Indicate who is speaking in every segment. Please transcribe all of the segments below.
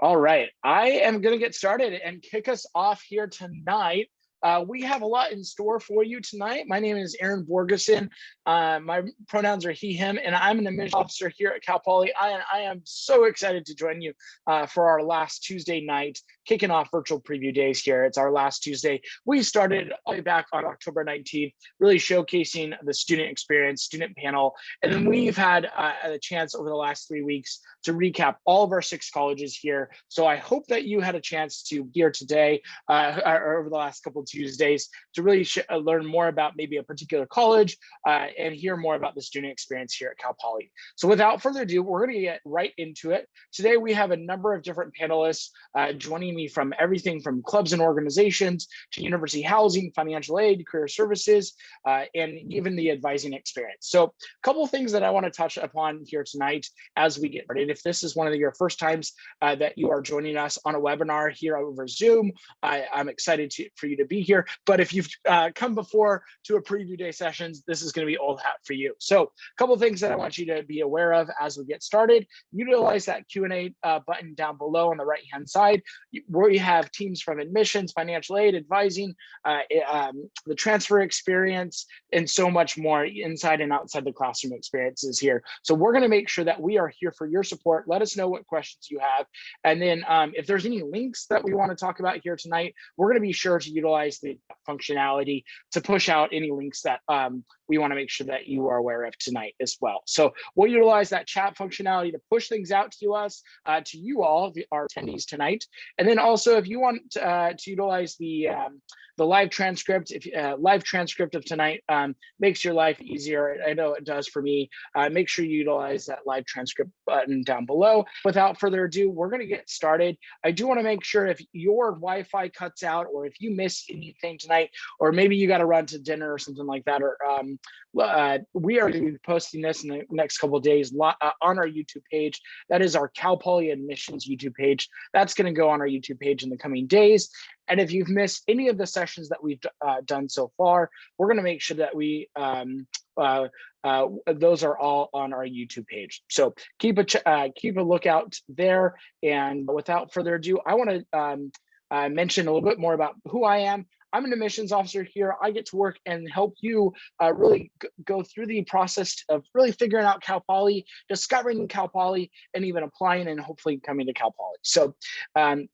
Speaker 1: All right, I am going to get started and kick us off here tonight. We have a lot in store for you tonight. My name is Aaron Borgeson. My pronouns are he, him, and I'm an admissions officer here at Cal Poly. I am so excited to join you for our last Tuesday night, kicking off virtual preview days here. It's our last Tuesday. We started all the way back on October 19th, really showcasing the student experience, student panel, and then we've had a chance over the last 3 weeks to recap all of our 6 colleges here. So I hope that you had a chance to hear today or over the last couple of Tuesdays to really learn more about maybe a particular college and hear more about the student experience here at Cal Poly. So without further ado, we're going to get right into it. Today, we have a number of different panelists joining me from everything from clubs and organizations to university housing, financial aid, career services, and even the advising experience. So a couple of things that I want to touch upon here tonight as we get started. If this is one of your first times that you are joining us on a webinar here over Zoom, I'm excited for you to be here. But if you've come before to a preview day sessions, this is going to be old hat for you. So a couple of things that I want you to be aware of as we get started. Utilize that Q&A button down below on the right-hand side, where you have teams from admissions, financial aid, advising, the transfer experience, and so much more inside and outside the classroom experiences here. So we're going to make sure that we are here for your support. Let us know what questions you have. And then if there's any links that we want to talk about here tonight, we're going to be sure to utilize the functionality to push out any links that we want to make sure that you are aware of tonight as well. So we'll utilize that chat functionality to push things out to us, to you all, our attendees tonight. And then also, if you want to utilize the live transcript, live transcript of tonight makes your life easier. I know it does for me. Make sure you utilize that live transcript button down below. Without further ado, we're going to get started. I do want to make sure if your Wi-Fi cuts out or if you miss anything tonight, or maybe you got to run to dinner or something like that, or we are going to be posting this in the next couple of days on our YouTube page. That is our Cal Poly Admissions YouTube page. That's going to go on our YouTube page in the coming days. And if you've missed any of the sessions that we've done so far, we're going to make sure that we those are all on our YouTube page. So keep a lookout there. And without further ado, I want to mention a little bit more about who I am. I'm an admissions officer here. I get to work and help you really go through the process of really figuring out Cal Poly, discovering Cal Poly, and even applying and hopefully coming to Cal Poly. So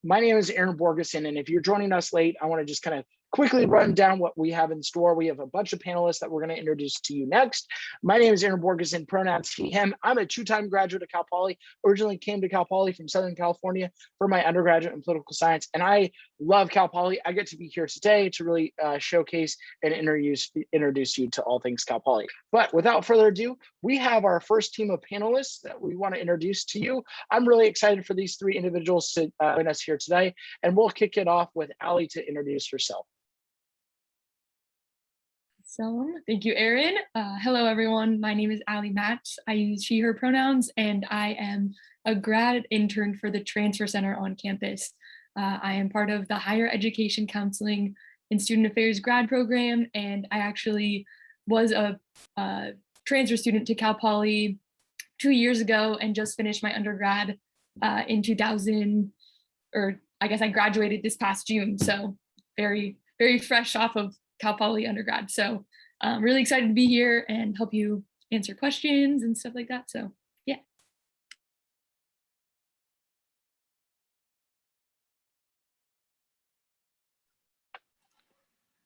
Speaker 1: my name is Aaron Borgeson, and if you're joining us late, I want to just kind of quickly run down what we have in store. We have a bunch of panelists that we're going to introduce to you next. My name is Aaron Borgeson, pronouns he, him. I'm a 2-time graduate of Cal Poly, originally came to Cal Poly from Southern California for my undergraduate in political science, and I love Cal Poly. I get to be here today to really showcase and introduce you to all things Cal Poly. But without further ado, we have our first team of panelists that we want to introduce to you. I'm really excited for these 3 individuals to join us here today, and we'll kick it off with Allie to introduce herself.
Speaker 2: So thank you, Aaron. Hello, everyone. My name is Allie Matz. I use she, her pronouns, and I am a grad intern for the Transfer Center on campus. I am part of the Higher Education Counseling and Student Affairs grad program, and I actually was a transfer student to Cal Poly 2 years ago and just finished my undergrad in 2000, or I guess I graduated this past June. So very, very fresh off of Cal Poly undergrad. So I'm really excited to be here and help you answer questions and stuff like that. So yeah.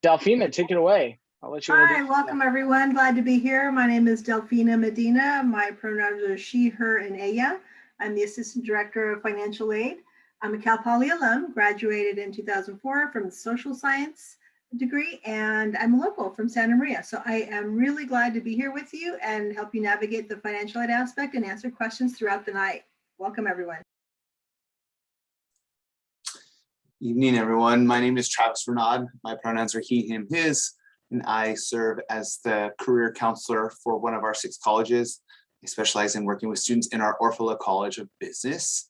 Speaker 1: Delphina, take it away. I'll let you introduce.
Speaker 3: Hi, welcome everyone. Glad to be here. My name is Delphina Medina. My pronouns are she, her, and ella. I'm the Assistant Director of Financial Aid. I'm a Cal Poly alum, graduated in 2004 from the Social Science degree, and I'm a local from Santa Maria. So I am really glad to be here with you and help you navigate the financial aid aspect and answer questions throughout the night. Welcome everyone.
Speaker 4: Evening, everyone. My name is Travis Renaud. My pronouns are he, him, his, and I serve as the career counselor for one of our 6 colleges. I specialize in working with students in our Orfalea College of Business.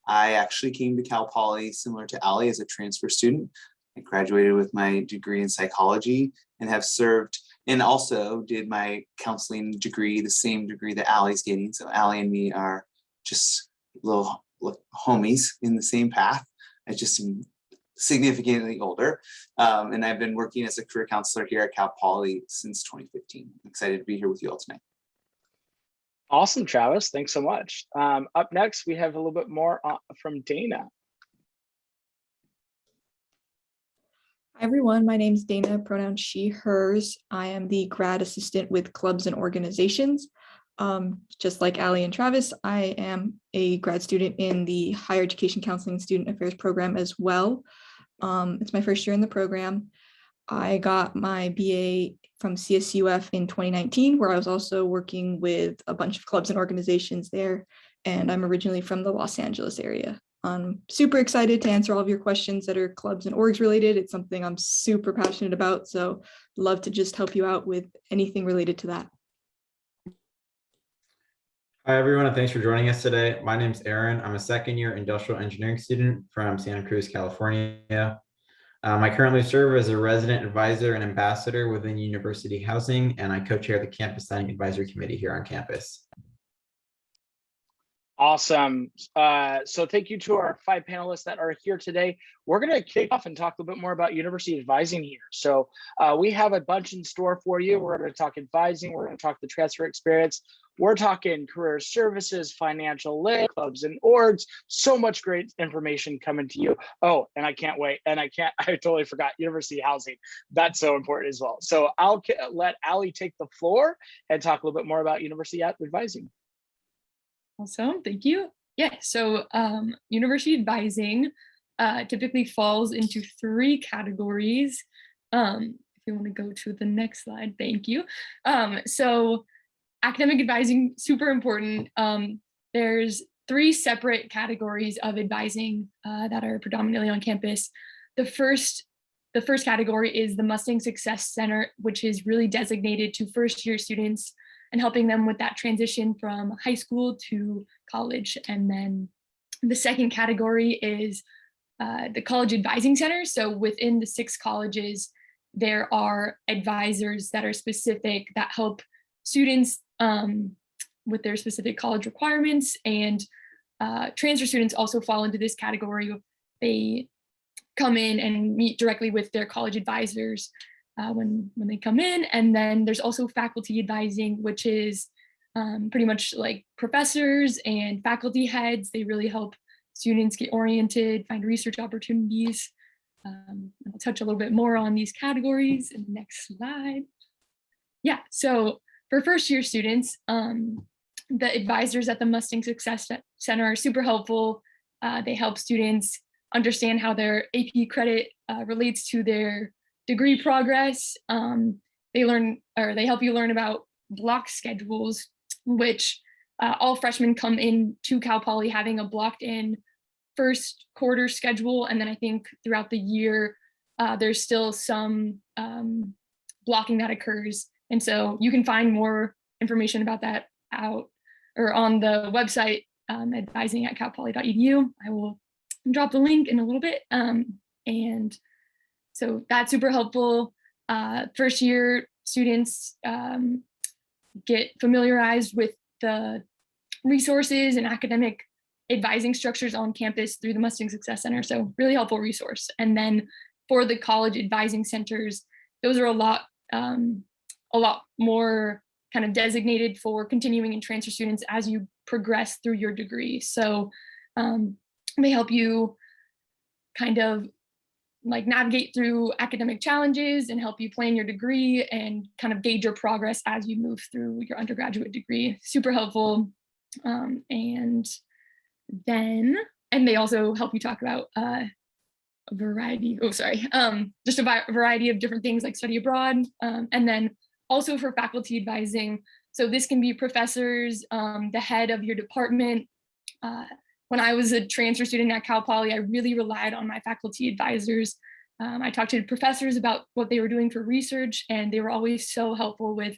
Speaker 4: I actually came to Cal Poly similar to Allie as a transfer student. I graduated with my degree in psychology and have served and also did my counseling degree, the same degree that Allie's getting. So Allie and me are just a little homies in the same path. I just am significantly older. And I've been working as a career counselor here at Cal Poly since 2015. I'm excited to be here with you all tonight.
Speaker 1: Awesome, Travis. Thanks so much. Up next, we have a little bit more from Dana.
Speaker 5: Hi everyone, my name is Dana, pronoun she, hers. I am the grad assistant with clubs and organizations. Just like Ali and Travis, I am a grad student in the Higher Education Counseling and Student Affairs program as well. It's my first year in the program. I got my BA from CSUF in 2019, where I was also working with a bunch of clubs and organizations there. And I'm originally from the Los Angeles area. I'm super excited to answer all of your questions that are clubs and orgs related. It's something I'm super passionate about. So love to just help you out with anything related to that.
Speaker 6: Hi, everyone, and thanks for joining us today. My name is Aaron. I'm a second-year industrial engineering student from Santa Cruz, California. I currently serve as a resident advisor and ambassador within University Housing, and I co-chair the Campus Dining Advisory Committee here on campus.
Speaker 1: Awesome. So thank you to our 5 panelists that are here today. We're going to kick off and talk a little bit more about university advising here. So we have a bunch in store for you. We're going to talk advising. We're going to talk the transfer experience. We're talking career services, financial lit, clubs and orgs. So much great information coming to you. Oh, and I can't wait. And I totally forgot university housing. That's so important as well. So I'll let Ali take the floor and talk a little bit more about university advising.
Speaker 2: Awesome, thank you. Yeah, so university advising typically falls into 3 categories. If you want to go to the next slide, thank you. So academic advising, super important. There's 3 separate categories of advising that are predominantly on campus. The first category is the Mustang Success Center, which is really designated to first-year students and helping them with that transition from high school to college. And then the second category is the College Advising Center. So within the 6 colleges, there are advisors that are specific that help students with their specific college requirements, and transfer students also fall into this category. They come in and meet directly with their college advisors when they come in. And then there's also faculty advising, which is pretty much like professors and faculty heads. They really help students get oriented, find research opportunities. I'll touch a little bit more on these categories in the next slide. Yeah, so for first year students, the advisors at the Mustang Success Center are super helpful. They help students understand how their AP credit relates to their degree progress. They help you learn about block schedules, which all freshmen come in to Cal Poly having a blocked in first quarter schedule. And then I think throughout the year, there's still some blocking that occurs. And so you can find more information about that out or on the website, advising@calpoly.edu. I will drop the link in a little bit. And so that's super helpful. First year students get familiarized with the resources and academic advising structures on campus through the Mustang Success Center. So really helpful resource. And then for the college advising centers, those are a lot more kind of designated for continuing and transfer students as you progress through your degree. So they help you kind of like navigate through academic challenges and help you plan your degree and kind of gauge your progress as you move through your undergraduate degree. Super helpful. And they also help you talk about a variety, just a variety of different things like study abroad. And then also for faculty advising. So this can be professors, the head of your department. When I was a transfer student at Cal Poly, I really relied on my faculty advisors. I talked to professors about what they were doing for research, and they were always so helpful with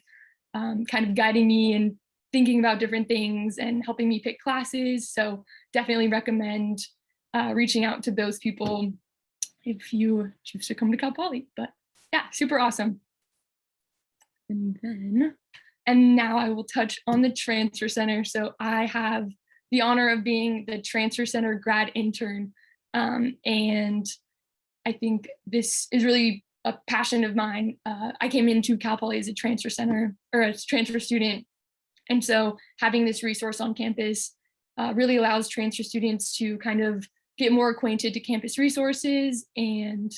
Speaker 2: kind of guiding me and thinking about different things and helping me pick classes. So definitely recommend reaching out to those people if you choose to come to Cal Poly. But yeah, super awesome. And now I will touch on the transfer center. So I have the honor of being the Transfer Center grad intern. And I think this is really a passion of mine. I came into Cal Poly as a transfer center or a transfer student. And so having this resource on campus really allows transfer students to kind of get more acquainted to campus resources. And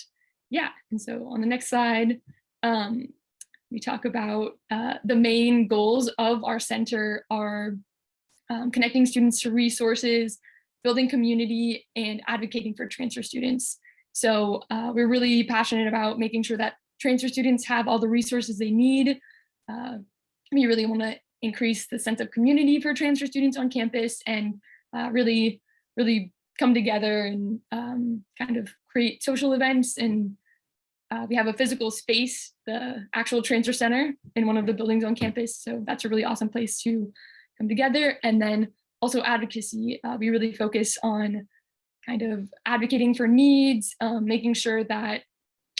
Speaker 2: yeah, and so on the next slide, we talk about the main goals of our center are connecting students to resources, building community, and advocating for transfer students. So we're really passionate about making sure that transfer students have all the resources they need. We really want to increase the sense of community for transfer students on campus and really come together and kind of create social events. And we have a physical space, the actual transfer center in one of the buildings on campus. So that's a really awesome place to come together. And then also advocacy. We really focus on kind of advocating for needs, making sure that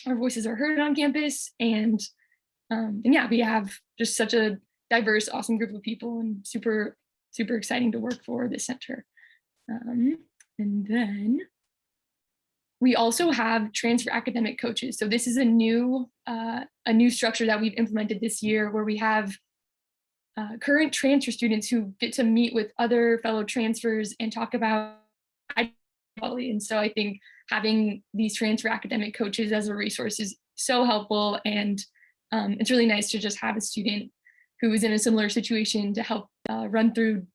Speaker 2: our voices are heard on campus. And yeah, we have just such a diverse, awesome group of people and super exciting to work for this center. And then we also have transfer academic coaches. So this is a new structure that we've implemented this year where we have current transfer students who get to meet with other fellow transfers and talk about Poly. And so I think having these transfer academic coaches as a resource is so helpful. And it's really nice to just have a student who is in a similar situation to help run through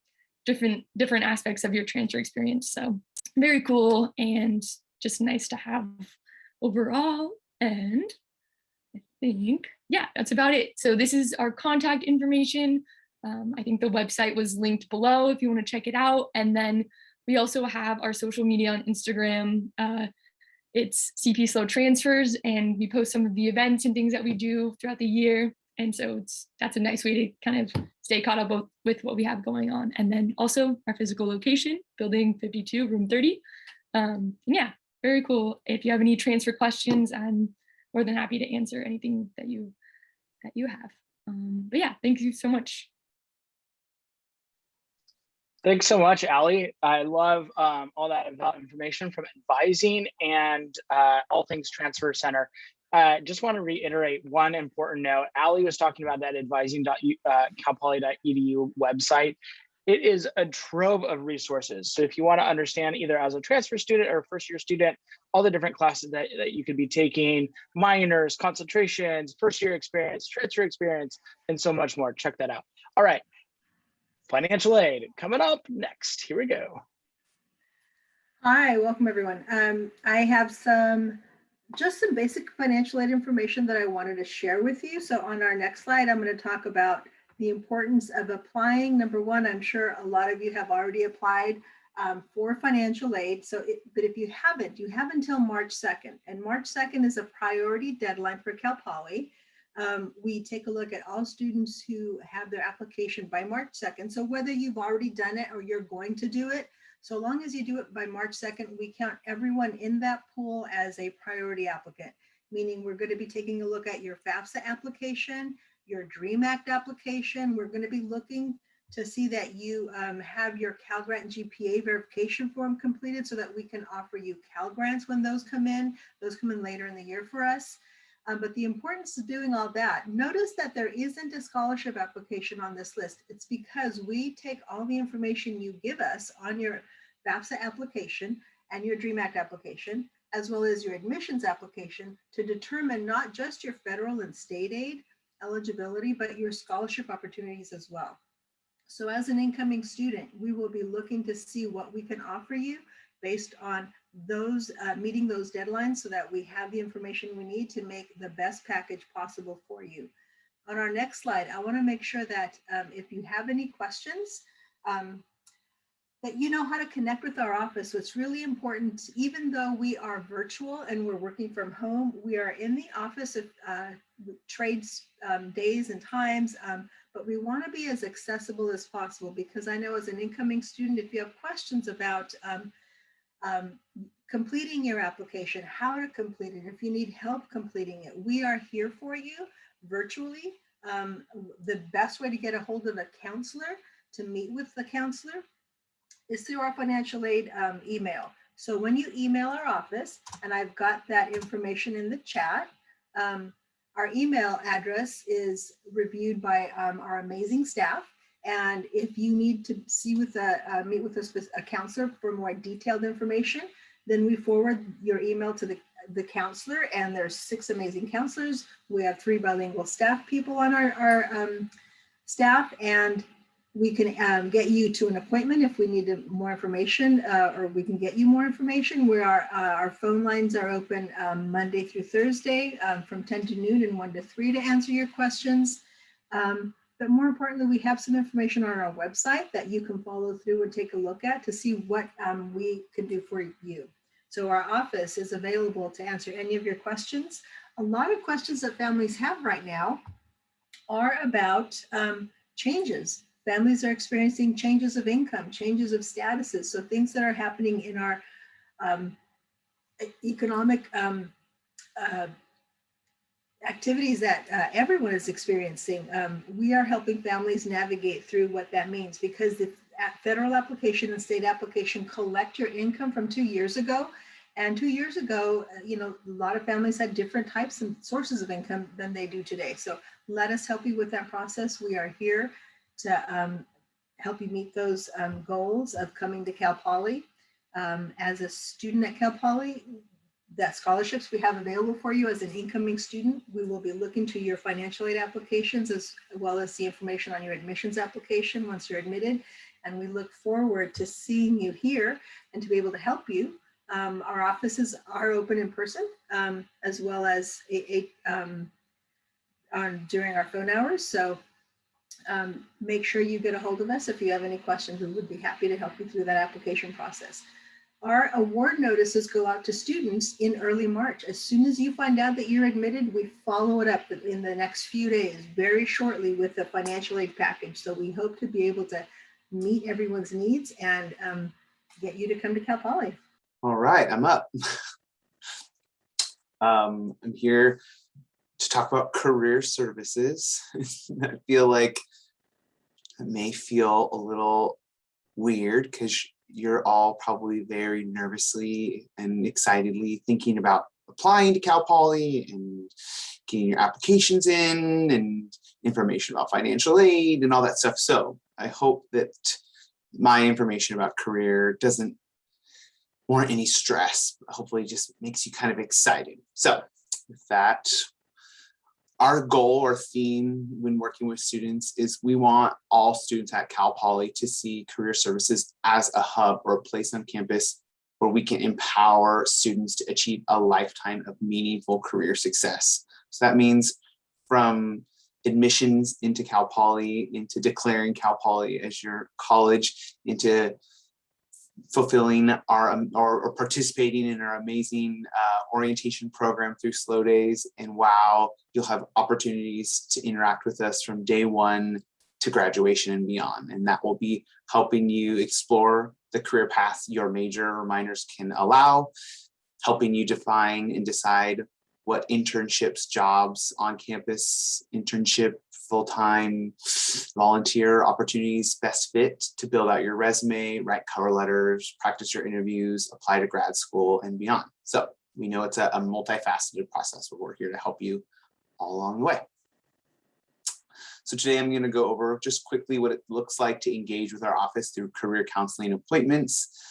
Speaker 2: different aspects of your transfer experience. So very cool and just nice to have overall. And I think, yeah, that's about it. So this is our contact information. I think the website was linked below if you want to check it out. And then we also have our social media on Instagram. It's CP Slow Transfers, and we post some of the events and things that we do throughout the year. And so that's a nice way to kind of stay caught up with what we have going on. And then also our physical location, building 52, room 30. Yeah, very cool. If you have any transfer questions, I'm more than happy to answer anything that you have. But yeah, thank you so much.
Speaker 1: Thanks so much, Allie. I love all that information from advising and all things Transfer Center. Just want to reiterate one important note. Allie was talking about that advising.calpoly.edu website. It is a trove of resources. So if you want to understand either as a transfer student or a first-year student, all the different classes that you could be taking, minors, concentrations, first-year experience, transfer experience, and so much more, check that out. All right. Financial aid coming up next. Here we go.
Speaker 3: Hi, welcome everyone. I have just some basic financial aid information that I wanted to share with you. So on our next slide, I'm going to talk about the importance of applying. Number one, I'm sure a lot of you have already applied for financial aid. But if you haven't, you have until March 2nd. And March 2nd is a priority deadline for Cal Poly. We take a look at all students who have their application by March 2nd. So whether you've already done it or you're going to do it, so long as you do it by March 2nd, we count everyone in that pool as a priority applicant, meaning we're going to be taking a look at your FAFSA application, your DREAM Act application. We're going to be looking to see that you have your Cal Grant and GPA verification form completed so that we can offer you Cal Grants when those come in. Those come in later in the year for us. But the importance of doing all that, notice that there isn't a scholarship application on this list. It's because we take all the information you give us on your FAFSA application and your DREAM Act application, as well as your admissions application, to determine not just your federal and state aid eligibility, but your scholarship opportunities as well. So as an incoming student, we will be looking to see what we can offer you based on those meeting those deadlines so that we have the information we need to make the best package possible for you. On our next slide, I want to make sure that if you have any questions, that you know how to connect with our office. So it's really important, even though we are virtual and we're working from home, we are in the office of trades days and times, but we want to be as accessible as possible, because I know as an incoming student, if you have questions about completing your application, how to complete it, if you need help completing it, we are here for you virtually. The best way to get a hold of a counselor, to meet with the counselor, is through our financial aid email. So when you email our office, and I've got that information in the chat, our email address is reviewed by our amazing staff. And if you need to meet with a counselor for more detailed information, then we forward your email to the counselor, and there's 6 amazing counselors. We have 3 bilingual staff people on our staff, and we can get you to an appointment if we need more information, or we can get you more information. Our phone lines are open Monday through Thursday from 10 to noon and 1 to 3 to answer your questions. But more importantly, we have some information on our website that you can follow through and take a look at to see what we can do for you. So our office is available to answer any of your questions. A lot of questions that families have right now are about changes. Families are experiencing changes of income, changes of statuses. So things that are happening in our economic activities that everyone is experiencing. We are helping families navigate through what that means, because the federal application and state application collect your income from 2 years ago. And 2 years ago, a lot of families had different types and sources of income than they do today. So let us help you with that process. We are here to help you meet those goals of coming to Cal Poly. As a student at Cal Poly, that scholarships we have available for you as an incoming student. We will be looking to your financial aid applications as well as the information on your admissions application once you're admitted. And we look forward to seeing you here and to be able to help you. Our offices are open in person as well as during our phone hours. So make sure you get a hold of us if you have any questions. We would be happy to help you through that application process. Our award notices go out to students in early March. As soon as you find out that you're admitted, we follow it up in the next few days, very shortly, with the financial aid package. So we hope to be able to meet everyone's needs and get you to come to Cal Poly.
Speaker 4: All right, I'm up. I'm here to talk about career services. I feel like it may feel a little weird because you're all probably very nervously and excitedly thinking about applying to Cal Poly and getting your applications in and information about financial aid and all that stuff. So I hope that my information about career doesn't warrant any stress. Hopefully it just makes you kind of excited. So with that, our goal or theme when working with students is we want all students at Cal Poly to see career services as a hub or a place on campus where we can empower students to achieve a lifetime of meaningful career success. So that means from admissions into Cal Poly, into declaring Cal Poly as your college, into fulfilling our or participating in our amazing orientation program through Slow Days. And wow, you'll have opportunities to interact with us from day one to graduation and beyond. And that will be helping you explore the career path your major or minors can allow, helping you define and decide what internships, jobs, on-campus internship, full-time volunteer opportunities best fit to build out your resume, write cover letters, practice your interviews, apply to grad school and beyond. So we know it's a multifaceted process, but we're here to help you all along the way. So today I'm going to go over just quickly what it looks like to engage with our office through career counseling appointments,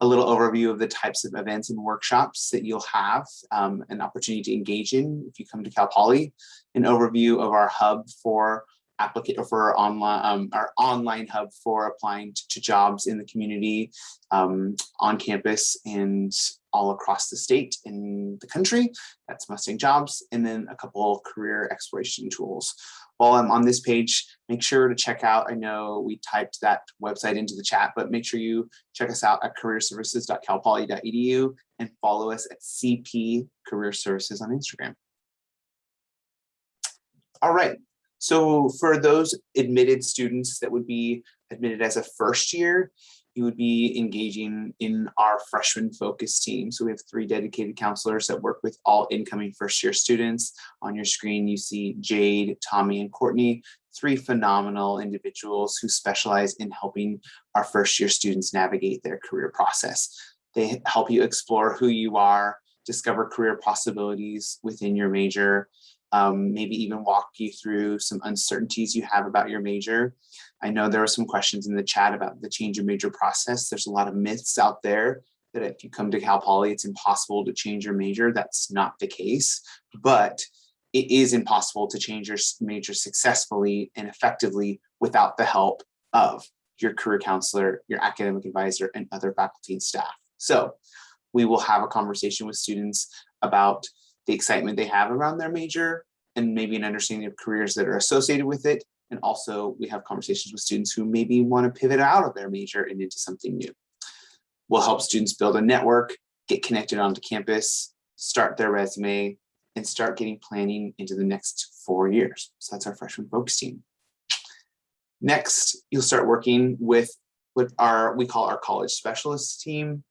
Speaker 4: a little overview of the types of events and workshops that you'll have an opportunity to engage in if you come to Cal Poly, an overview of our hub for our online hub for applying to jobs in the community, on campus and all across the state and the country. That's Mustang Jobs, and then a couple career exploration tools. While I'm on this page, make sure to check out, I know we typed that website into the chat, but make sure you check us out at careerservices.calpoly.edu and follow us at CP Career Services on Instagram. All right, so for those admitted students that would be admitted as a first year, you would be engaging in our freshman focus team. So we have 3 dedicated counselors that work with all incoming first year students. On your screen, you see Jade, Tommy, and Courtney, three phenomenal individuals who specialize in helping our first year students navigate their career process. They help you explore who you are, discover career possibilities within your major, maybe even walk you through some uncertainties you have about your major. I know there were some questions in the chat about the change of major process. There's a lot of myths out there that if you come to Cal Poly, it's impossible to change your major. That's not the case, but it is impossible to change your major successfully and effectively without the help of your career counselor, your academic advisor, and other faculty and staff. So we will have a conversation with students about the excitement they have around their major and maybe an understanding of careers that are associated with it. And also we have conversations with students who maybe want to pivot out of their major and into something new. We'll help students build a network, get connected onto campus, start their resume, and start getting planning into the next 4 years. So that's our freshman focus team. Next, you'll start working with what we call our college specialists team.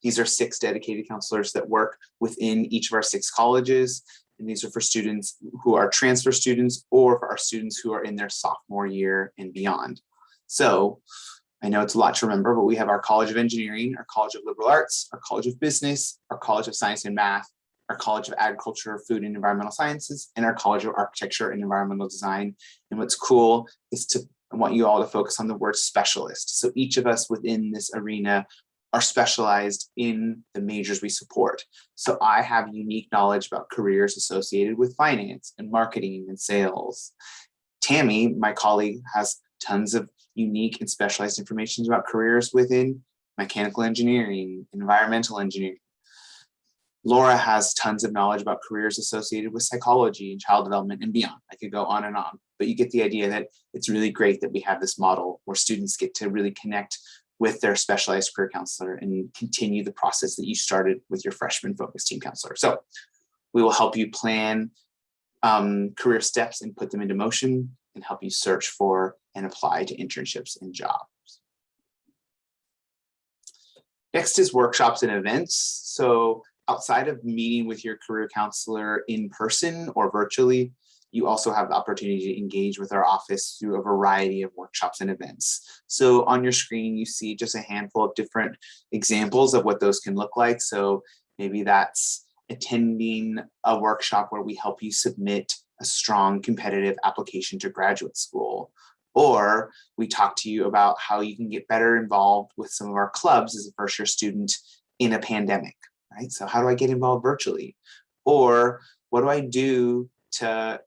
Speaker 4: These are 6 dedicated counselors that work within each of our 6 colleges. And these are for students who are transfer students or for our students who are in their sophomore year and beyond. So I know it's a lot to remember, but we have our College of Engineering, our College of Liberal Arts, our College of Business, our College of Science and Math, our College of Agriculture, Food and Environmental Sciences, and our College of Architecture and Environmental Design. And what's cool is I want you all to focus on the word specialist. So each of us within this arena are specialized in the majors we support. So I have unique knowledge about careers associated with finance and marketing and sales. Tammy, my colleague, has tons of unique and specialized information about careers within mechanical engineering, environmental engineering. Laura has tons of knowledge about careers associated with psychology and child development and beyond. I could go on and on, but you get the idea that it's really great that we have this model where students get to really connect with their specialized career counselor and continue the process that you started with your freshman focus team counselor. So we will help you plan career steps and put them into motion and help you search for and apply to internships and jobs. Next is workshops and events. So outside of meeting with your career counselor in person or virtually, you also have the opportunity to engage with our office through a variety of workshops and events. So on your screen, you see just a handful of different examples of what those can look like. So maybe that's attending a workshop where we help you submit a strong competitive application to graduate school. Or we talk to you about how you can get better involved with some of our clubs as a first year student in a pandemic, right? So how do I get involved virtually? Or what do I do to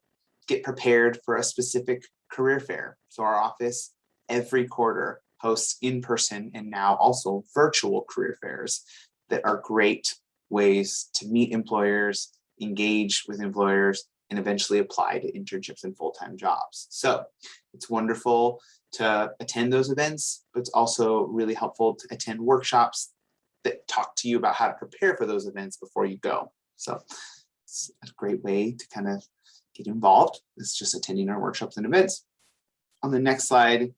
Speaker 4: get prepared for a specific career fair? So our office every quarter hosts in-person and now also virtual career fairs that are great ways to meet employers, engage with employers, and eventually apply to internships and full-time jobs. So it's wonderful to attend those events, but it's also really helpful to attend workshops that talk to you about how to prepare for those events before you go. So it's a great way to kind of get involved. It's just attending our workshops and events. On the next slide,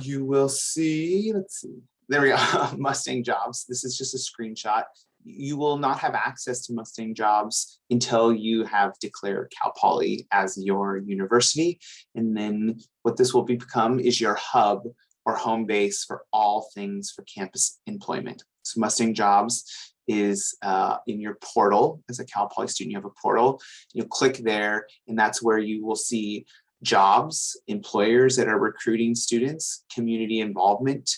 Speaker 4: you will see, let's see, there we go, Mustang Jobs. This is just a screenshot. You will not have access to Mustang Jobs until you have declared Cal Poly as your university. And then what this will become is your hub or home base for all things for campus employment. So Mustang Jobs is in your portal. As a Cal Poly student, you have a portal. You'll click there, and that's where you will see jobs, employers that are recruiting students, community involvement,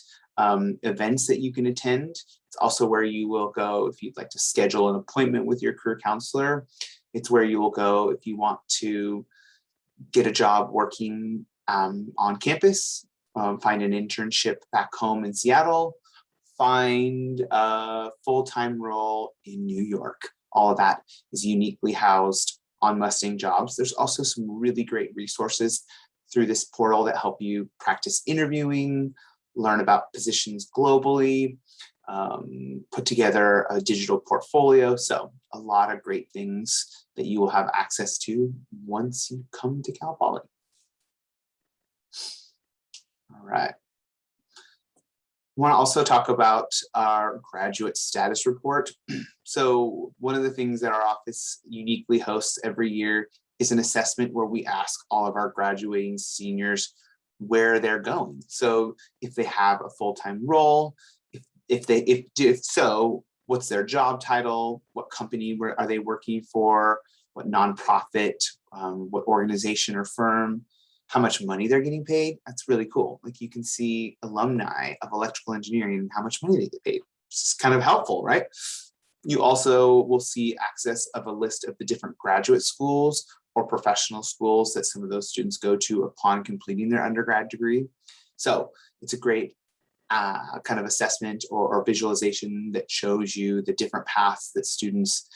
Speaker 4: events that you can attend. It's also where you will go if you'd like to schedule an appointment with your career counselor. It's where you will go if you want to get a job working on campus, find an internship back home in Seattle, find a full-time role in New York. All of that is uniquely housed on Mustang Jobs. There's also some really great resources through this portal that help you practice interviewing, learn about positions globally, put together a digital portfolio. So a lot of great things that you will have access to once you come to Cal Poly. All right. I want to also talk about our graduate status report. So one of the things that our office uniquely hosts every year is an assessment where we ask all of our graduating seniors where they're going. So if they have a full-time role, if so, what's their job title? What company are they working for? What nonprofit, what organization or firm? How much money they're getting paid? That's really cool. Like you can see alumni of electrical engineering and how much money they get paid. It's kind of helpful, right? You also will see access of a list of the different graduate schools or professional schools that some of those students go to upon completing their undergrad degree. So it's a great kind of assessment or visualization that shows you the different paths that students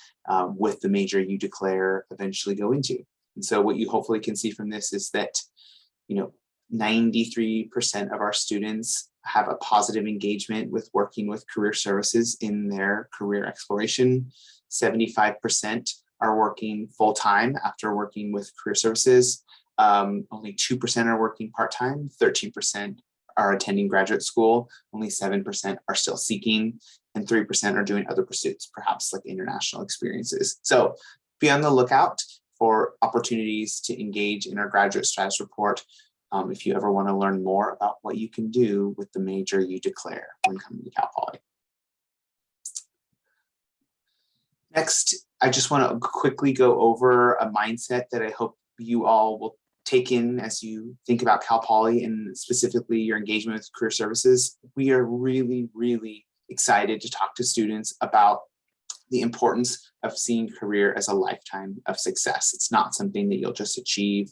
Speaker 4: with the major you declare eventually go into. And so what you hopefully can see from this is that, 93% of our students have a positive engagement with working with career services in their career exploration. 75% are working full-time after working with career services. Only 2% are working part-time, 13% are attending graduate school, only 7% are still seeking, and 3% are doing other pursuits, perhaps like international experiences. So be on the lookout for opportunities to engage in our graduate status report if you ever want to learn more about what you can do with the major you declare when coming to Cal Poly. Next, I just want to quickly go over a mindset that I hope you all will take in as you think about Cal Poly and specifically your engagement with career services. We are really, really excited to talk to students about the importance of seeing career as a lifetime of success. It's not something that you'll just achieve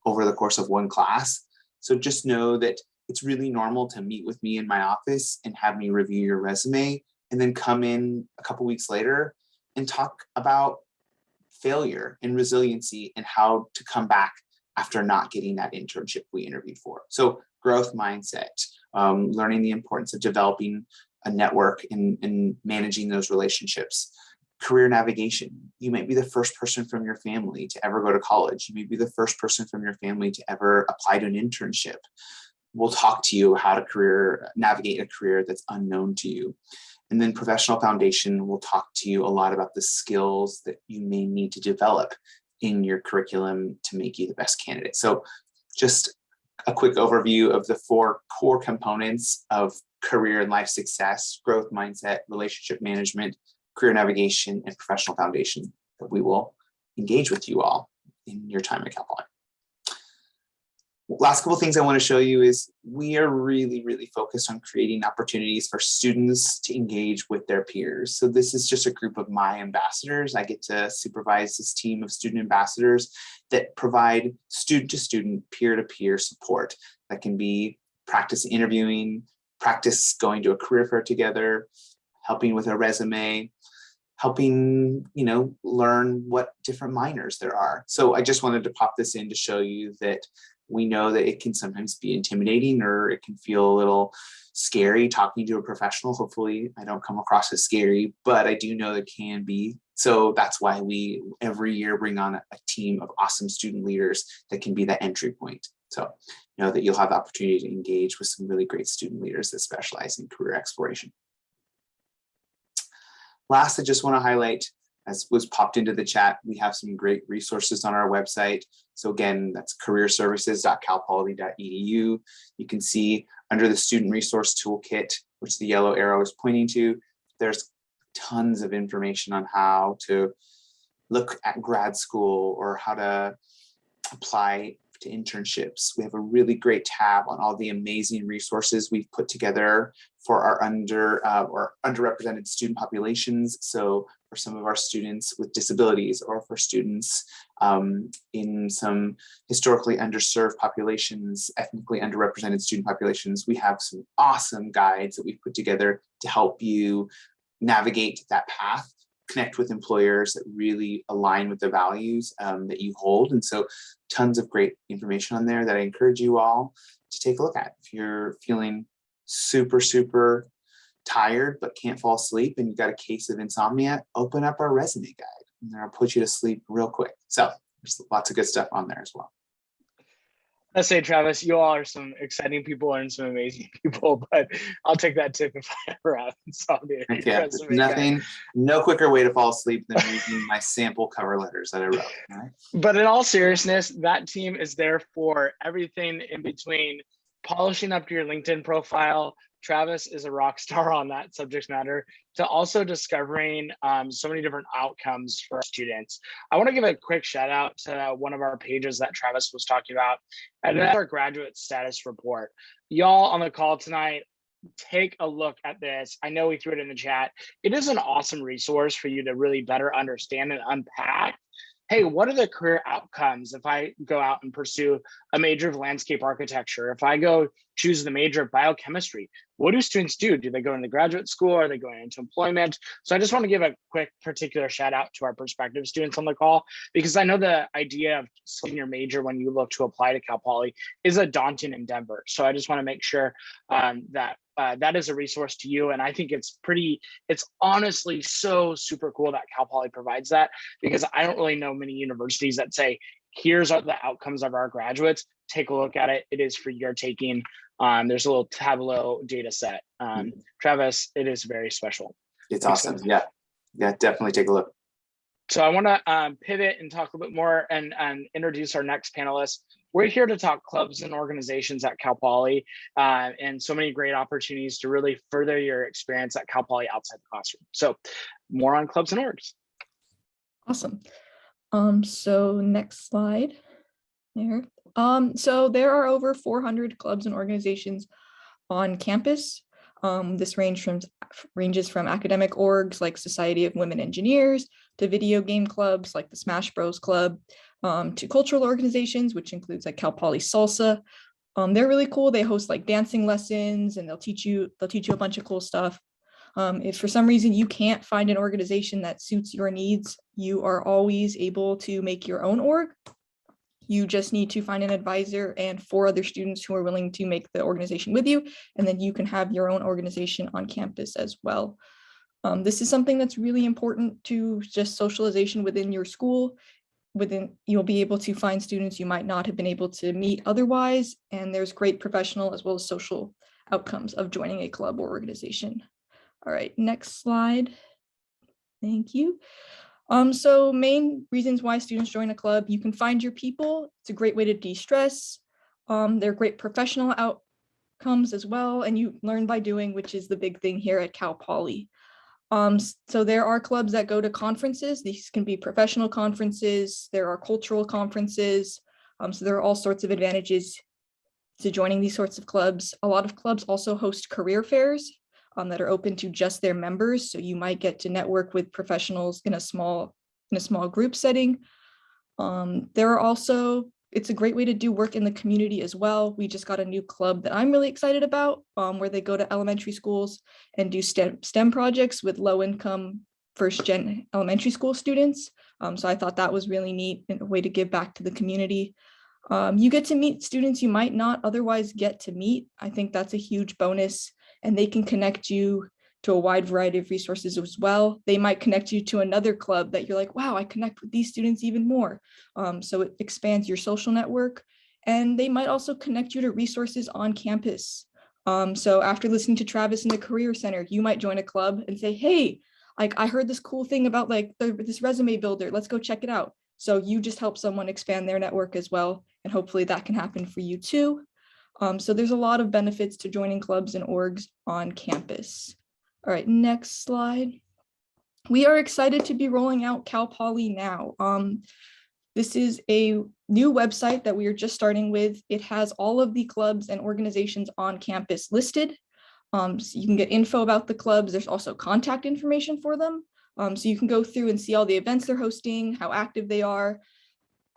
Speaker 4: over the course of one class. So just know that it's really normal to meet with me in my office and have me review your resume and then come in a couple weeks later and talk about failure and resiliency and how to come back after not getting that internship we interviewed for. So growth mindset, learning the importance of developing a network and managing those relationships. Career navigation. You might be the first person from your family to ever go to college. You may be the first person from your family to ever apply to an internship. We'll talk to you how to navigate a career that's unknown to you. And then professional foundation, we'll talk to you a lot about the skills that you may need to develop in your curriculum to make you the best candidate. So just a quick overview of the 4 core components of career and life success: growth mindset, relationship management, career navigation, and professional foundation that we will engage with you all in your time at Cal Poly. Last couple things I want to show you is we are really, really focused on creating opportunities for students to engage with their peers. So this is just a group of my ambassadors. I get to supervise this team of student ambassadors that provide student-to-student, peer-to-peer support. That can be practice interviewing, practice going to a career fair together, helping with a resume, helping, learn what different minors there are. So I just wanted to pop this in to show you that we know that it can sometimes be intimidating or it can feel a little scary talking to a professional. Hopefully I don't come across as scary, but I do know it can be. So that's why we every year bring on a team of awesome student leaders that can be that entry point. So know that you'll have the opportunity to engage with some really great student leaders that specialize in career exploration. Last, I just want to highlight, as was popped into the chat, we have some great resources on our website. So again, that's careerservices.calpoly.edu. You can see under the student resource toolkit, which the yellow arrow is pointing to, there's tons of information on how to look at grad school or how to apply to internships. We have a really great tab on all the amazing resources we've put together for our underrepresented student populations. So for some of our students with disabilities or for students in some historically underserved populations, ethnically underrepresented student populations, we have some awesome guides that we've put together to help you navigate that path, connect with employers that really align with the values that you hold. And so tons of great information on there that I encourage you all to take a look at. If you're feeling super, super tired but can't fall asleep and you've got a case of insomnia, open up our resume guide and that'll put you to sleep real quick. So there's lots of good stuff on there as well.
Speaker 1: I say, Travis, you all are some exciting people and some amazing people, but I'll take that tip if I ever have. So
Speaker 4: Yeah, there's nothing, no quicker way to fall asleep than reading my sample cover letters that I wrote. Right?
Speaker 1: But in all seriousness, that team is there for everything in between polishing up your LinkedIn profile. Travis is a rock star on that subject matter, to also discovering so many different outcomes for students. I want to give a quick shout out to one of our pages that Travis was talking about, and that's our graduate status report. Y'all on the call tonight, take a look at this. I know we threw it in the chat. It is an awesome resource for you to really better understand and unpack, hey, what are the career outcomes if I go out and pursue a major of landscape architecture? If I go choose the major of biochemistry, what do students do? Do they go into graduate school? Are they going into employment? So I just want to give a quick particular shout out to our prospective students on the call, because I know the idea of selecting your major when you look to apply to Cal Poly is a daunting endeavor. So I just want to make sure that that is a resource to you. And I think it's honestly so super cool that Cal Poly provides that, because I don't really know many universities that say, here's the outcomes of our graduates, take a look at it. It is for your taking. There's a little Tableau data set. Travis, it is very special.
Speaker 4: It's awesome. Yeah, definitely take a look.
Speaker 1: So I want to pivot and talk a little bit more and introduce our next panelist. We're here to talk clubs and organizations at Cal Poly, and so many great opportunities to really further your experience at Cal Poly outside the classroom. So more on clubs and orgs.
Speaker 5: Awesome. So next slide there. So there are over 400 clubs and organizations on campus. This ranges from academic orgs like Society of Women Engineers to video game clubs like the Smash Bros Club, to cultural organizations, which includes like Cal Poly Salsa. They're really cool. They host like dancing lessons, and they'll teach you a bunch of cool stuff. If for some reason you can't find an organization that suits your needs, you are always able to make your own org. You just need to find an advisor and 4 other students who are willing to make the organization with you, and then you can have your own organization on campus as well. This is something that's really important to just socialization within your school. You'll be able to find students you might not have been able to meet otherwise, and there's great professional as well as social outcomes of joining a club or organization. All right, next slide. Thank you. So main reasons why students join a club: you can find your people. It's a great way to de-stress. They're great professional outcomes as well, and you learn by doing, which is the big thing here at Cal Poly. So there are clubs that go to conferences. These can be professional conferences. There are cultural conferences. So there are all sorts of advantages to joining these sorts of clubs. A lot of clubs also host career fairs that are open to just their members. So you might get to network with professionals in a small group setting. It's a great way to do work in the community as well. We just got a new club that I'm really excited about, where they go to elementary schools and do STEM projects with low-income first-gen elementary school students. So I thought that was really neat and a way to give back to the community. You get to meet students you might not otherwise get to meet. I think that's a huge bonus, and they can connect you to a wide variety of resources as well. They might connect you to another club that you're like, wow, I connect with these students even more. So it expands your social network, and they might also connect you to resources on campus. So after listening to Travis in the Career Center, you might join a club and say, hey, like I heard this cool thing about like this resume builder, let's go check it out. So you just help someone expand their network as well, and hopefully that can happen for you too. So there's a lot of benefits to joining clubs and orgs on campus. All right, next slide. We are excited to be rolling out Cal Poly Now. This is a new website that we are just starting with. It has all of the clubs and organizations on campus listed. So you can get info about the clubs. There's also contact information for them. So you can go through and see all the events they're hosting, how active they are,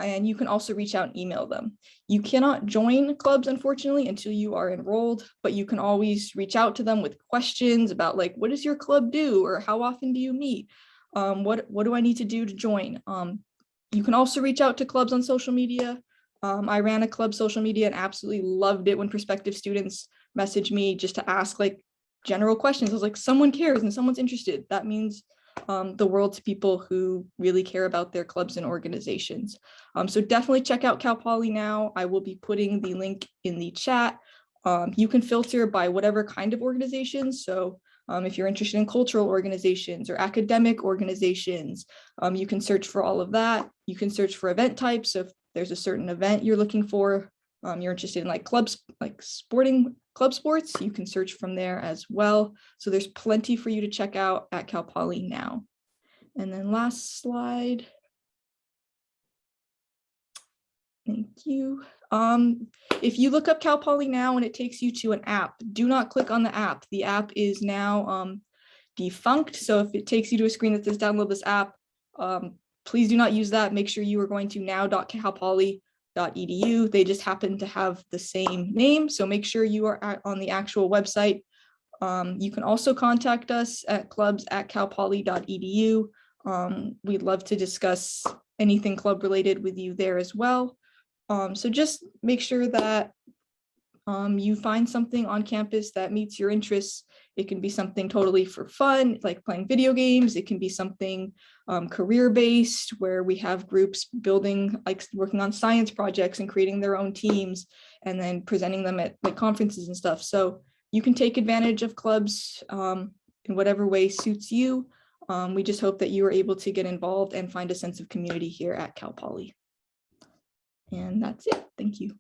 Speaker 5: and you can also reach out and email them. You cannot join clubs, unfortunately, until you are enrolled, but you can always reach out to them with questions about like, what does your club do? Or how often do you meet? What do I need to do to join? You can also reach out to clubs on social media. I ran a club social media and absolutely loved it when prospective students messaged me just to ask like general questions. I was like, someone cares and someone's interested. That means the world to people who really care about their clubs and organizations. So definitely check out Cal Poly Now. I will be putting the link in the chat. You can filter by whatever kind of organizations. So if you're interested in cultural organizations or academic organizations, you can search for all of that. You can search for event types. So if there's a certain event you're looking for, you're interested in like clubs, like club sports, you can search from there as well. So there's plenty for you to check out at Cal Poly Now. And then last slide. Thank you. If you look up Cal Poly Now and it takes you to an app, do not click on the app. The app is now defunct. So if it takes you to a screen that says download this app, please do not use that. Make sure you are going to now.calpoly.edu. They just happen to have the same name. So make sure you are on the actual website. You can also contact us at clubs@calpoly.edu. We'd love to discuss anything club related with you there as well. So just make sure that you find something on campus that meets your interests. It can be something totally for fun, like playing video games. It can be something career-based, where we have groups building, like working on science projects and creating their own teams and then presenting them at like conferences and stuff. So you can take advantage of clubs in whatever way suits you. We just hope that you are able to get involved and find a sense of community here at Cal Poly. And that's it. Thank you.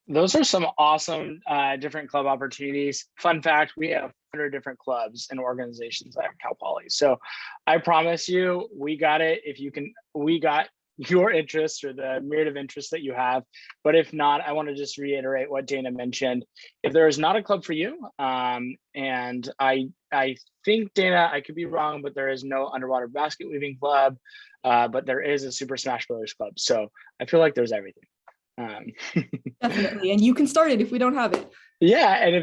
Speaker 1: Those are some awesome different club opportunities. Fun fact, we have 100 different clubs and organizations at Cal Poly. So I promise you, we got it. If you can, we got your interest or the myriad of interests that you have. But if not, I want to just reiterate what Dana mentioned. If there is not a club for you, and I think, Dana, I could be wrong, but there is no underwater basket weaving club, but there is a Super Smash Brothers club. So I feel like there's everything.
Speaker 5: Definitely, and you can start it if we don't have it.
Speaker 1: Yeah, and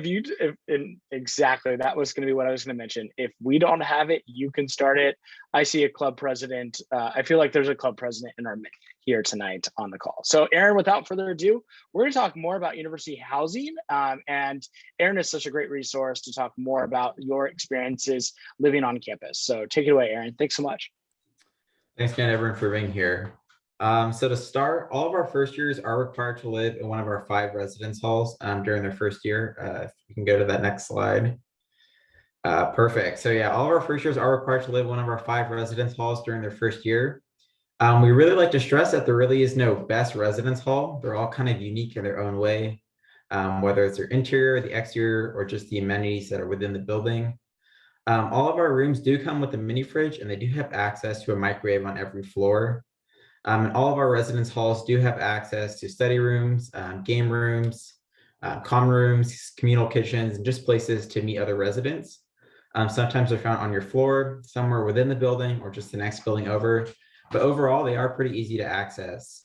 Speaker 1: exactly, that was going to be what I was going to mention. If we don't have it, you can start it. I see a club president. I feel like there's a club president in our midst here tonight on the call. So Aaron, without further ado, we're going to talk more about university housing. And Aaron is such a great resource to talk more about your experiences living on campus. So take it away, Aaron. Thanks so much.
Speaker 6: Thanks again, everyone, for being here. So to start, all of our first years are required to live in one of our 5 residence halls during their first year. If you can go to that next slide. Perfect. So yeah, all of our first years are required to live in one of our 5 residence halls during their first year. We really like to stress that there really is no best residence hall. They're all kind of unique in their own way, whether it's their interior, the exterior, or just the amenities that are within the building. All of our rooms do come with a mini fridge, and they do have access to a microwave on every floor. And all of our residence halls do have access to study rooms, game rooms, common rooms, communal kitchens, and just places to meet other residents. Sometimes they're found on your floor, somewhere within the building, or just the next building over. But overall, they are pretty easy to access.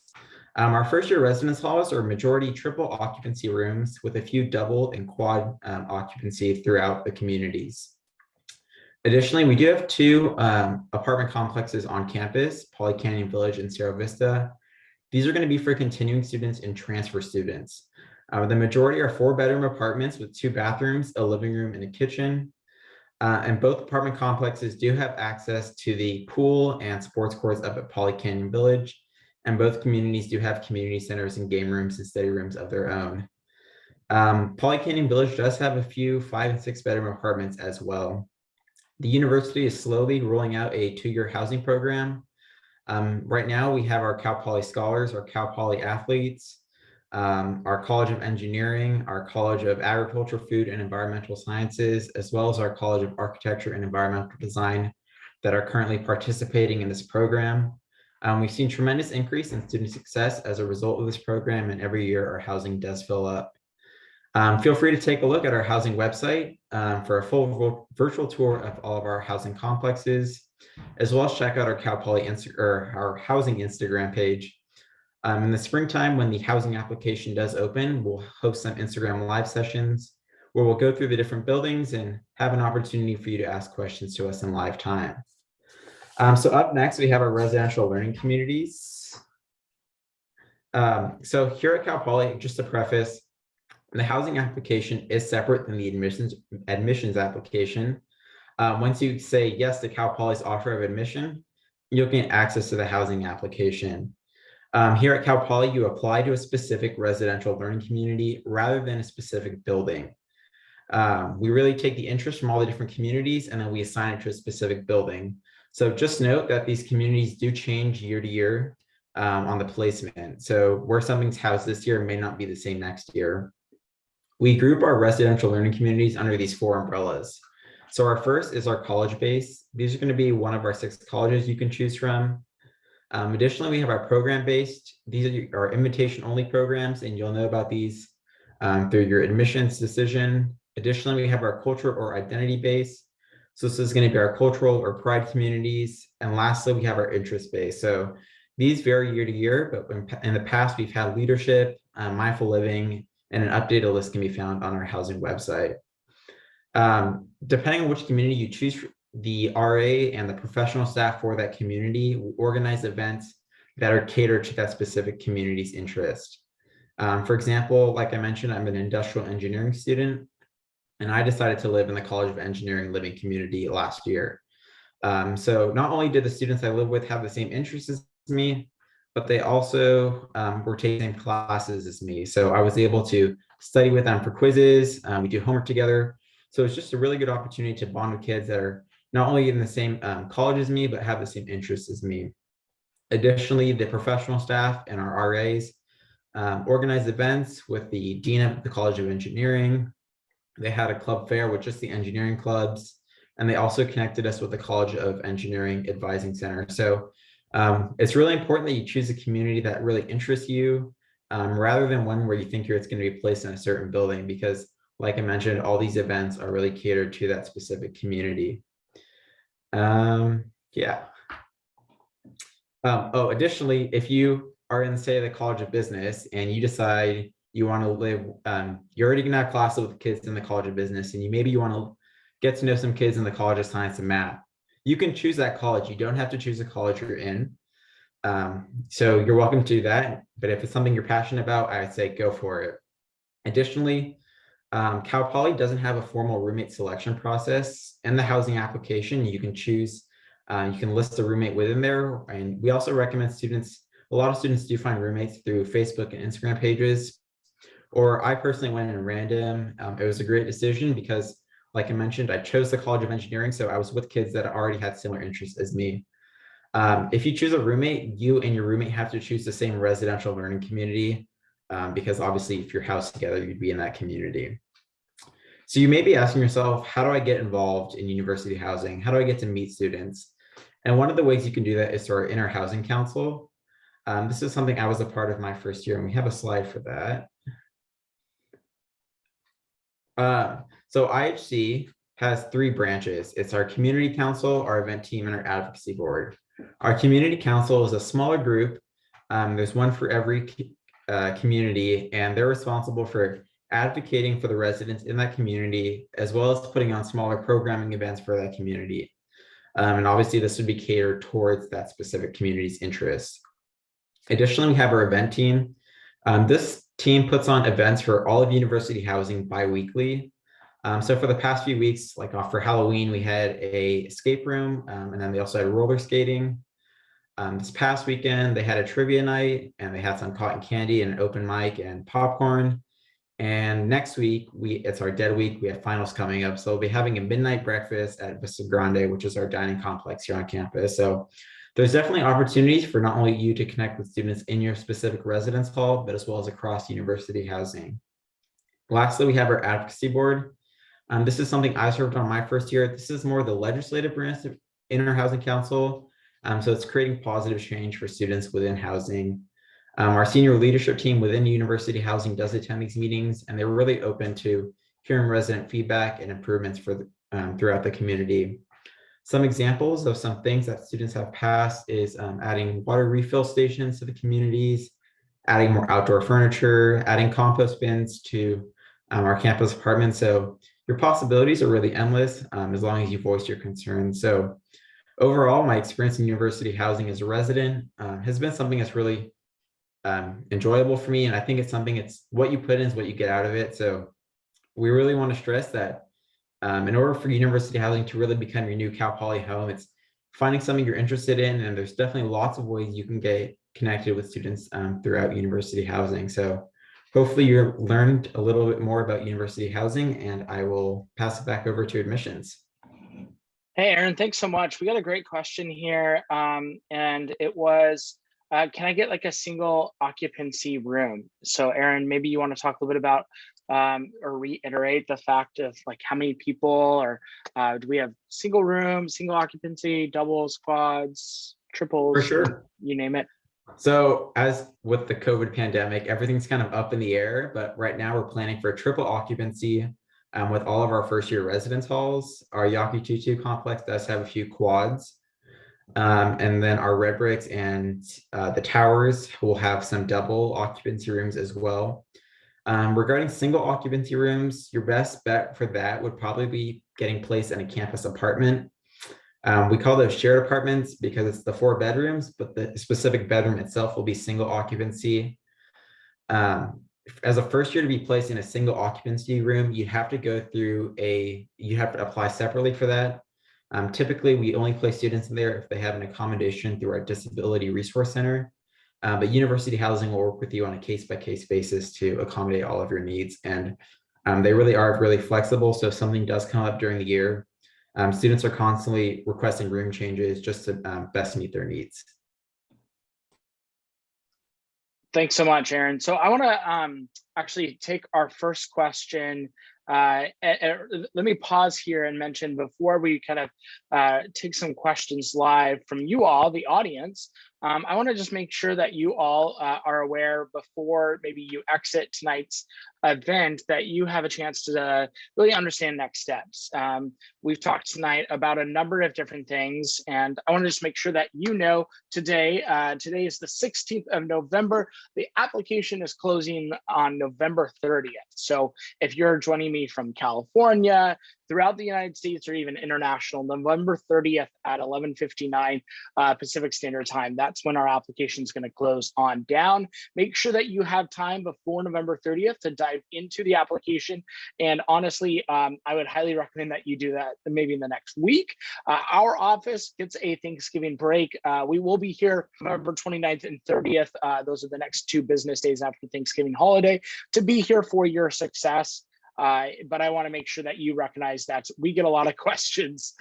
Speaker 6: Our first year residence halls are majority triple occupancy rooms with a few double and quad occupancy throughout the communities. Additionally, we do have 2 apartment complexes on campus, Poly Canyon Village and Sierra Vista. These are going to be for continuing students and transfer students. The majority are 4-bedroom apartments with 2 bathrooms, a living room, and a kitchen. And both apartment complexes do have access to the pool and sports courts up at Poly Canyon Village. And both communities do have community centers and game rooms and study rooms of their own. Poly Canyon Village does have a few 5- and 6-bedroom apartments as well. The university is slowly rolling out a 2-year housing program. Right now, we have our Cal Poly Scholars, our Cal Poly Athletes, our College of Engineering, our College of Agriculture, Food, and Environmental Sciences, as well as our College of Architecture and Environmental Design that are currently participating in this program. We've seen tremendous increase in student success as a result of this program, and every year our housing does fill up. Feel free to take a look at our housing website for a full virtual tour of all of our housing complexes, as well as check out our Cal Poly our housing Instagram page. In the springtime, when the housing application does open, we'll host some Instagram live sessions where we'll go through the different buildings and have an opportunity for you to ask questions to us in live time. So up next, we have our residential learning communities. So here at Cal Poly, just to preface, the housing application is separate than the admissions application. Once you say yes to Cal Poly's offer of admission, you'll gain access to the housing application. Here at Cal Poly, you apply to a specific residential learning community rather than a specific building. We really take the interest from all the different communities and then we assign it to a specific building. So just note that these communities do change year to year on the placement. So where something's housed this year may not be the same next year. We group our residential learning communities under these 4 umbrellas. So our first is our college base. These are going to be one of our 6 colleges you can choose from. Additionally, we have our program-based. These are invitation-only programs, and you'll know about these through your admissions decision. Additionally, we have our culture or identity base. So this is going to be our cultural or pride communities. And lastly, we have our interest base. So these vary year to year, but in the past, we've had leadership, mindful living, and an updated list can be found on our housing website. Depending on which community you choose, the RA and the professional staff for that community will organize events that are catered to that specific community's interest. For example, like I mentioned, I'm an industrial engineering student, and I decided to live in the College of Engineering Living community last year. So not only did the students I live with have the same interests as me, but they also were taking classes as me. So I was able to study with them for quizzes. We do homework together. So it's just a really good opportunity to bond with kids that are not only in the same college as me, but have the same interests as me. Additionally, the professional staff and our RAs organized events with the dean of the College of Engineering. They had a club fair with just the engineering clubs, and they also connected us with the College of Engineering Advising Center. So it's really important that you choose a community that really interests you rather than one where you think it's going to be placed in a certain building, because like I mentioned, all these events are really catered to that specific community. Additionally, if you are in, say, the College of Business and you decide you want to live, you're already going to have classes with kids in the College of Business, and maybe you want to get to know some kids in the College of Science and Math. You can choose that college. You don't have to choose a college you're in. So you're welcome to do that. But if it's something you're passionate about, I would say go for it. Additionally, Cal Poly doesn't have a formal roommate selection process. In the housing application, you can choose, you can list a roommate within there. And we also recommend students, a lot of students do find roommates through Facebook and Instagram pages. Or I personally went in random. It was a great decision because, like I mentioned, I chose the College of Engineering, so I was with kids that already had similar interests as me. If you choose a roommate, you and your roommate have to choose the same residential learning community because obviously if you're housed together, you'd be in that community. So you may be asking yourself, how do I get involved in university housing? How do I get to meet students? And one of the ways you can do that is through our Inner Housing Council. This is something I was a part of my first year, and we have a slide for that. So IHC has 3 branches. It's our community council, our event team, and our advocacy board. Our community council is a smaller group. There's one for every community, and they're responsible for advocating for the residents in that community, as well as putting on smaller programming events for that community. And obviously this would be catered towards that specific community's interests. Additionally, we have our event team. This team puts on events for all of university housing bi-weekly. So for the past few weeks, like for Halloween, we had a escape room, and then they also had roller skating. This past weekend, they had a trivia night, and they had some cotton candy and an open mic and popcorn. And next week, it's our dead week. We have finals coming up. So we'll be having a midnight breakfast at Vista Grande, which is our dining complex here on campus. So there's definitely opportunities for not only you to connect with students in your specific residence hall, but as well as across university housing. Lastly, we have our advocacy board. This is something I served on my first year. This is more the legislative branch of Inner Housing Council. So it's creating positive change for students within housing. Our senior leadership team within university housing does attend these meetings, and they're really open to hearing resident feedback and improvements for throughout the community. Some examples of some things that students have passed is adding water refill stations to the communities, adding more outdoor furniture, adding compost bins to our campus apartments. So your possibilities are really endless as long as you voice your concerns. So overall, my experience in university housing as a resident has been something that's really enjoyable for me. And I think it's something, it's what you put in is what you get out of it. So we really want to stress that In order for university housing to really become your new Cal Poly home, it's finding something you're interested in, and there's definitely lots of ways you can get connected with students throughout university housing. So hopefully you learned a little bit more about university housing, and I will pass it back over to admissions.
Speaker 1: Hey, Aaron, thanks so much. We got a great question here. And it was, can I get like a single occupancy room? So Aaron, maybe you want to talk a little bit about or reiterate the fact of like how many people, or do we have single room, single occupancy, doubles, quads, triples,
Speaker 6: For sure.
Speaker 1: you name it.
Speaker 6: So as with the COVID pandemic, everything's kind of up in the air, but right now we're planning for a triple occupancy with all of our first year residence halls. Our Yaki Tutu complex does have a few quads. And then our Red Bricks and the towers will have some double occupancy rooms as well. Regarding single occupancy rooms, your best bet for that would probably be getting placed in a campus apartment. We call those shared apartments because it's the 4 bedrooms, but the specific bedroom itself will be single occupancy. As a first year to be placed in a single occupancy room, you have to you have to apply separately for that. Typically, we only place students in there if they have an accommodation through our Disability Resource Center. But university housing will work with you on a case-by-case basis to accommodate all of your needs. And they really are really flexible. So if something does come up during the year, students are constantly requesting room changes just to best meet their needs.
Speaker 1: Thanks so much, Aaron. So I want to actually take our first question. Let me pause here and mention before we kind of take some questions live from you all, the audience. I want to just make sure that you all are aware before maybe you exit tonight's event that you have a chance to really understand next steps. We've talked tonight about a number of different things, and I want to just make sure that you know today is the 16th of November. The application is closing on November 30th. So if you're joining me from California, throughout the United States, or even international, November 30th at 11:59 Pacific Standard Time. That's when our application is going to close on down. Make sure that you have time before November 30th to dive into the application. And honestly, I would highly recommend that you do that maybe in the next week. Our office gets a Thanksgiving break. We will be here November 29th and 30th. Those are the next 2 business days after Thanksgiving holiday to be here for your success. But I want to make sure that you recognize that we get a lot of questions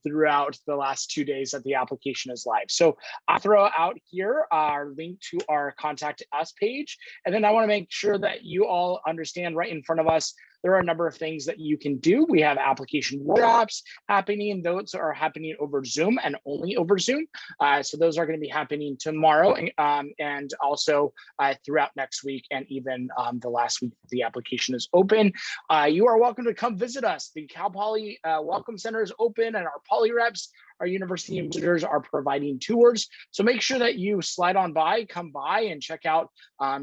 Speaker 1: throughout the last 2 days that the application is live. So I'll throw out here our link to our Contact Us page. And then I want to make sure that you all understand right in front of us, there are a number of things that you can do. We have application workshops happening. Those are happening over Zoom and only over Zoom. So those are going to be happening tomorrow and also throughout next week, and even the last week the application is open. You are welcome to come visit us. The Cal Poly Welcome Center is open, and our Poly reps, our university visitors, are providing tours. So make sure that you slide on by, come by and check out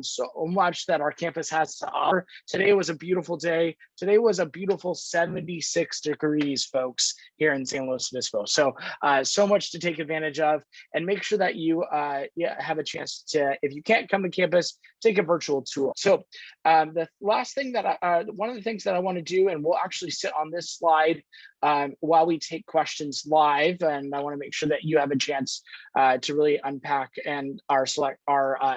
Speaker 1: so much that our campus has to offer. Today was a beautiful day. Today was a beautiful 76 degrees, folks, here in San Luis Obispo. So, so much to take advantage of, and make sure that you have a chance to, if you can't come to campus, take a virtual tour. So the last thing that one of the things that I want to do, and we'll actually sit on this slide while we take questions live, and I want to make sure that you have a chance to really unpack and our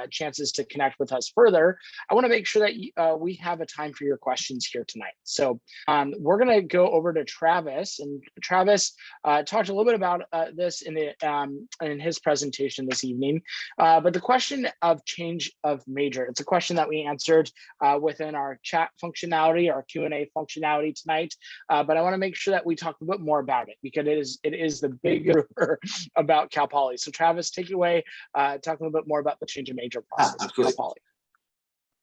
Speaker 1: chances to connect with us further. I want to make sure that we have a time for your questions here tonight. So we're going to go over to Travis, and Travis talked a little bit about this in his presentation this evening. But the question of change of major, it's a question that we answered within our chat functionality, our Q&A functionality tonight. But I want to make sure that we talk a bit more about it, because it is the big rumor about Cal Poly. So Travis, take it away, talk a little bit more about the change of major process at Cal Poly.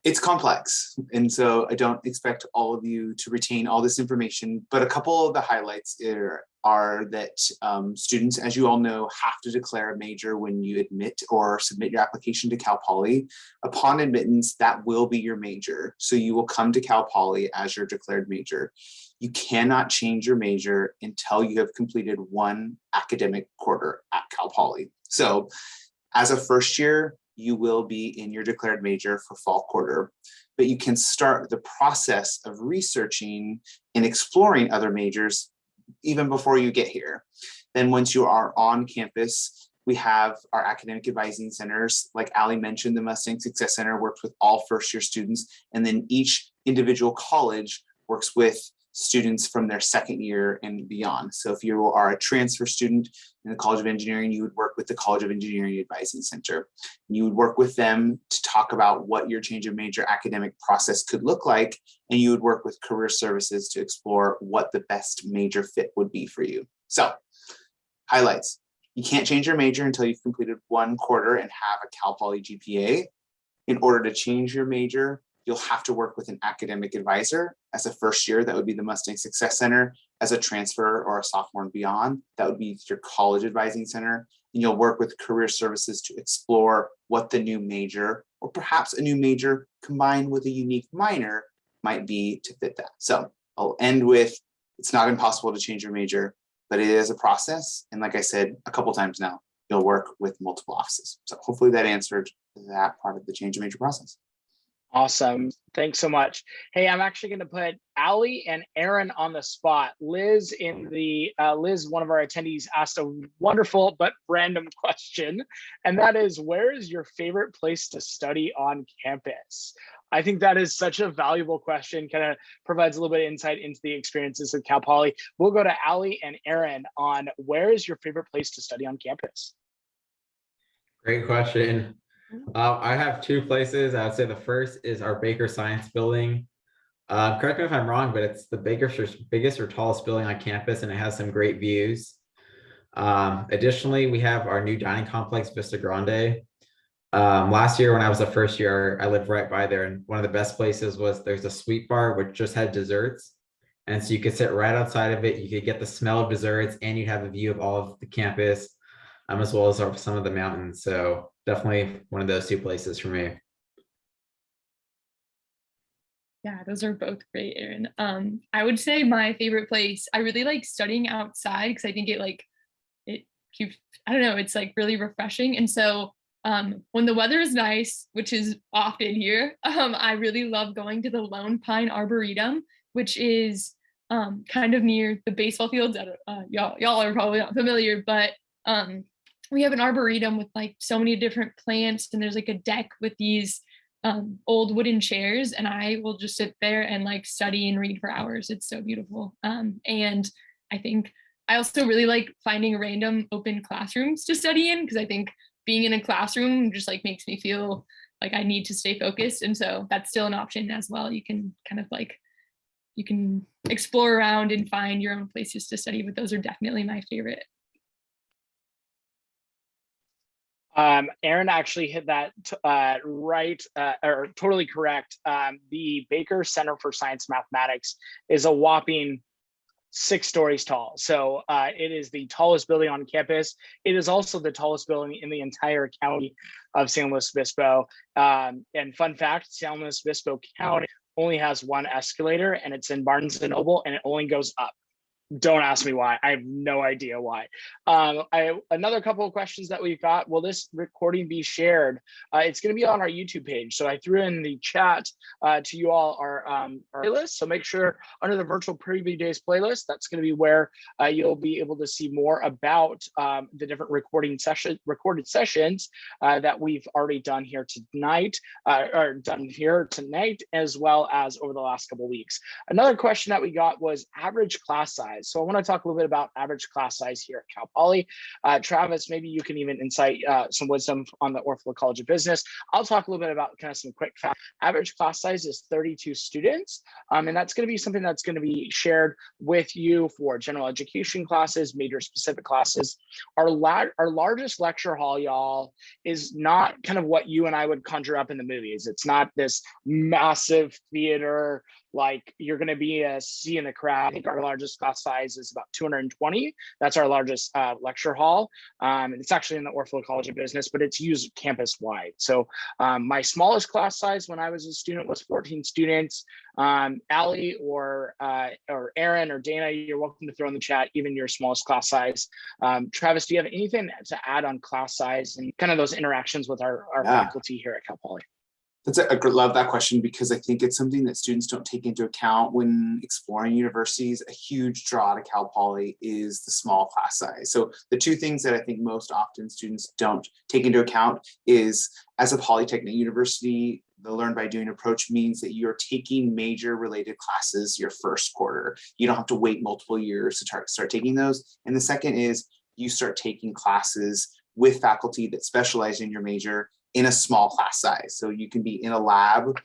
Speaker 4: It's complex, and so I don't expect all of you to retain all this information, but a couple of the highlights are that students, as you all know, have to declare a major when you admit or submit your application to Cal Poly. Upon admittance, that will be your major. So you will come to Cal Poly as your declared major. You cannot change your major until you have completed 1 academic quarter at Cal Poly. So as a first year, you will be in your declared major for fall quarter. but you can start the process of researching and exploring other majors even before you get here. Then once you are on campus, we have our academic advising centers. Like Ali mentioned, the Mustang Success Center works with all first-year students, and then each individual college works with students from their second year and beyond. So if you are a transfer student in the College of Engineering, you would work with the College of Engineering Advising Center. You would work with them to talk about what your change of major academic process could look like, and you would work with career services to explore what the best major fit would be for you. So, highlights. You can't change your major until you've completed 1 quarter and have a Cal Poly GPA. In order to change your major, you'll have to work with an academic advisor. As a first year, that would be the Mustang Success Center. As a transfer or a sophomore and beyond, that would be your college advising center. And you'll work with career services to explore what the new major, or perhaps a new major combined with a unique minor, might be to fit that. So I'll end with, it's not impossible to change your major, but it is a process. And like I said a couple times now, you'll work with multiple offices. So hopefully that answered that part of the change of major process.
Speaker 1: Awesome. Thanks so much. Hey, I'm actually going to put Ali and Aaron on the spot. Liz, one of our attendees, asked a wonderful but random question, and that is, where is your favorite place to study on campus? I think that is such a valuable question, kind of provides a little bit of insight into the experiences of Cal Poly. We'll go to Ali and Aaron on where is your favorite place to study on campus?
Speaker 6: Great question. I have 2 places. I would say the first is our Baker Science Building. Correct me if I'm wrong, but it's the biggest or tallest building on campus, and it has some great views. Additionally, we have our new dining complex, Vista Grande. Last year when I was a first year, I lived right by there, and one of the best places was there's a sweet bar which just had desserts. And so you could sit right outside of it. You could get the smell of desserts, and you'd have a view of all of the campus, as well as some of the mountains. So definitely one of those 2 places for me.
Speaker 2: Yeah, those are both great, Aaron. I would say my favorite place, I really like studying outside because I think it keeps, I don't know, it's like really refreshing. And so when the weather is nice, which is often here, I really love going to the Lone Pine Arboretum, which is kind of near the baseball fields. Y'all are probably not familiar, but we have an arboretum with like so many different plants, and there's like a deck with these old wooden chairs, and I will just sit there and like study and read for hours. It's so beautiful. And I think I also really like finding random open classrooms to study in, because I think being in a classroom just like makes me feel like I need to stay focused. And so that's still an option as well. You can kind of like, you can explore around and find your own places to study, but those are definitely my favorite.
Speaker 1: Aaron actually hit that right, or totally correct. The Baker Center for Science Mathematics is a whopping 6 stories tall. So it is the tallest building on campus. It is also the tallest building in the entire county of San Luis Obispo. And fun fact, San Luis Obispo County only has 1 escalator, and it's in Barnes and Noble, and it only goes up. Don't ask me why. I have no idea why. Another couple of questions that we've got. Will this recording be shared? It's going to be on our YouTube page. So I threw in the chat to you all our playlist. So make sure under the virtual preview days playlist, that's going to be where you'll be able to see more about the different recorded sessions that we've already done here tonight, as well as over the last couple of weeks. Another question that we got was average class size. So I want to talk a little bit about average class size here at Cal Poly. Travis, maybe you can even incite some wisdom on the Orfalea College of Business. I'll talk a little bit about kind of some quick facts. Average class size is 32 students, and that's going to be something that's going to be shared with you for general education classes, major specific classes. Our largest lecture hall, y'all, is not kind of what you and I would conjure up in the movies. It's not this massive theater like you're going to be seeing the crowd. I think our largest class size is about 220. That's our largest lecture hall. And it's actually in the Orfalea College of Business, but it's used campus wide. So my smallest class size when I was a student was 14 students. Ali or Aaron or Dana, you're welcome to throw in the chat even your smallest class size. Travis, do you have anything to add on class size and kind of those interactions with our faculty here at Cal Poly?
Speaker 4: Love that question, because I think it's something that students don't take into account when exploring universities. A huge draw to Cal Poly is the small class size. So the two things that I think most often students don't take into account is, as a polytechnic university, the learn by doing approach means that you're taking major related classes your first quarter. You don't have to wait multiple years to start taking those. And the second is you start taking classes with faculty that specialize in your major in a small class size. So you can be in a lab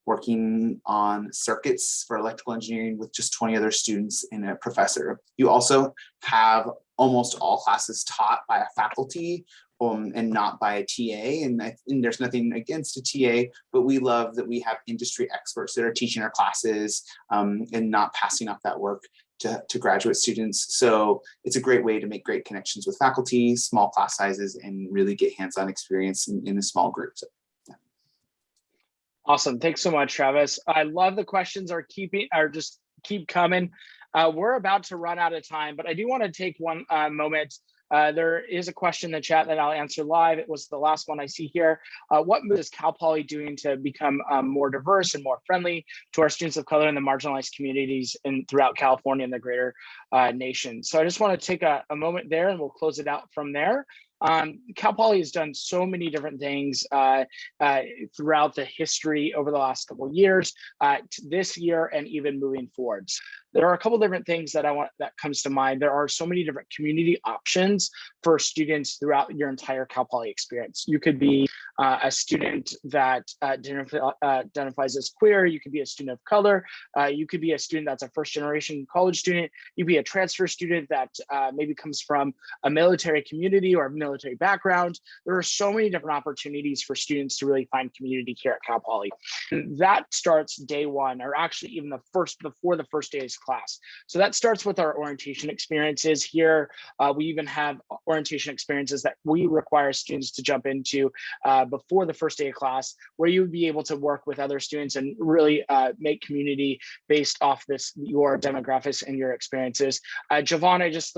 Speaker 4: working on circuits for electrical engineering with just 20 other students and a professor. You also have almost all classes taught by a faculty and not by a TA. And there's nothing against a TA, but we love that we have industry experts that are teaching our classes and not passing off that work to graduate students. So it's a great way to make great connections with faculty, small class sizes, and really get hands-on experience in a small group. So, yeah.
Speaker 1: Awesome. Thanks so much, Travis. I love the questions just keep coming. We're about to run out of time, but I do want to take one moment. There is a question in the chat that I'll answer live. It was the last one I see here. What is Cal Poly doing to become more diverse and more friendly to our students of color in the marginalized communities throughout California and the greater nation? So I just want to take a moment there, and we'll close it out from there. Cal Poly has done so many different things throughout the history over the last couple of years, this year, and even moving forwards. There are a couple different things that comes to mind. There are so many different community options for students throughout your entire Cal Poly experience. You could be a student that identifies as queer. You could be a student of color. You could be a student that's a first-generation college student. You could be a transfer student that maybe comes from a military community or a military background. There are so many different opportunities for students to really find community here at Cal Poly. And that starts day one, or actually even before the first day's class. So that starts with our orientation experiences here. We even have orientation experiences that we require students to jump into before the first day of class, where you would be able to work with other students and really make community based off your demographics and your experiences. Javon, I just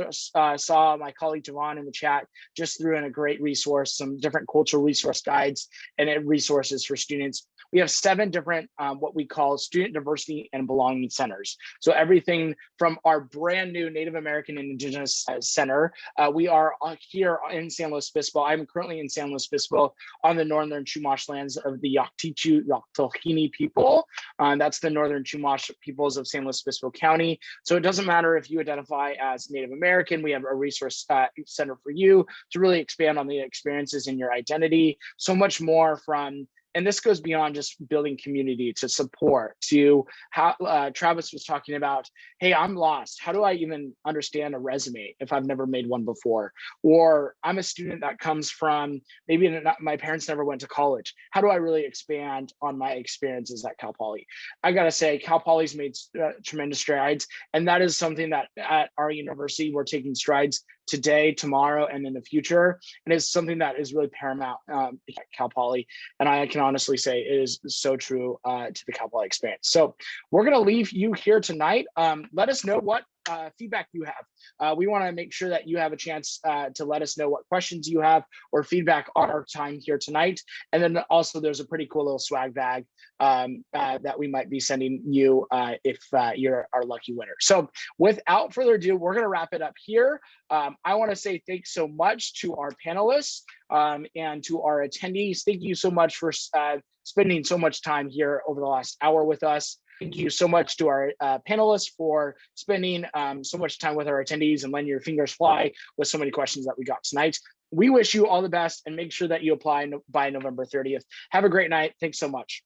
Speaker 1: saw my colleague Javon in the chat just threw in a great resource, some different cultural resource guides and resources for students. We have 7 different what we call student diversity and belonging centers. So everything from our brand new Native American and Indigenous Center. We are here in San Luis Obispo. I'm currently in San Luis Obispo on the northern Chumash lands of the Yaktichu Yaktohini people. That's the northern Chumash peoples of San Luis Obispo County. So it doesn't matter if you identify as Native American, we have a resource center for you to really expand on the experiences in your identity. So much more from, and this goes beyond just building community to support, to how Travis was talking about, hey, I'm lost. How do I even understand a resume if I've never made one before? Or I'm a student that comes from, maybe my parents never went to college. How do I really expand on my experiences at Cal Poly? I gotta say, Cal Poly's made tremendous strides. And that is something that at our university, we're taking strides today, tomorrow, and in the future. And it's something that is really paramount at Cal Poly. And I can honestly say it is so true to the Cal Poly experience. So we're gonna leave you here tonight. Let us know what feedback you have. We wanna make sure that you have a chance to let us know what questions you have or feedback on our time here tonight. And then also there's a pretty cool little swag bag that we might be sending you if you're our lucky winner. So without further ado, we're gonna wrap it up here. I wanna say thanks so much to our panelists and to our attendees. Thank you so much for spending so much time here over the last hour with us. Thank you so much to our panelists for spending so much time with our attendees and letting your fingers fly with so many questions that we got tonight. We wish you all the best and make sure that you apply by November 30th. Have a great night. Thanks so much.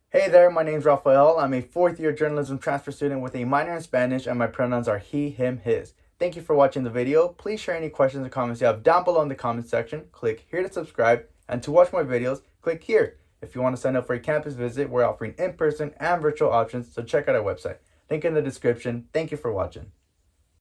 Speaker 7: Hey there, my name's Rafael. I'm a 4th-year journalism transfer student with a minor in Spanish, and my pronouns are he, him, his. Thank you for watching the video. Please share any questions or comments you have down below in the comment section. Click here to subscribe, and to watch more videos, click here. If you want to sign up for a campus visit, we're offering in-person and virtual options, so check out our website. Link in the description. Thank you for watching.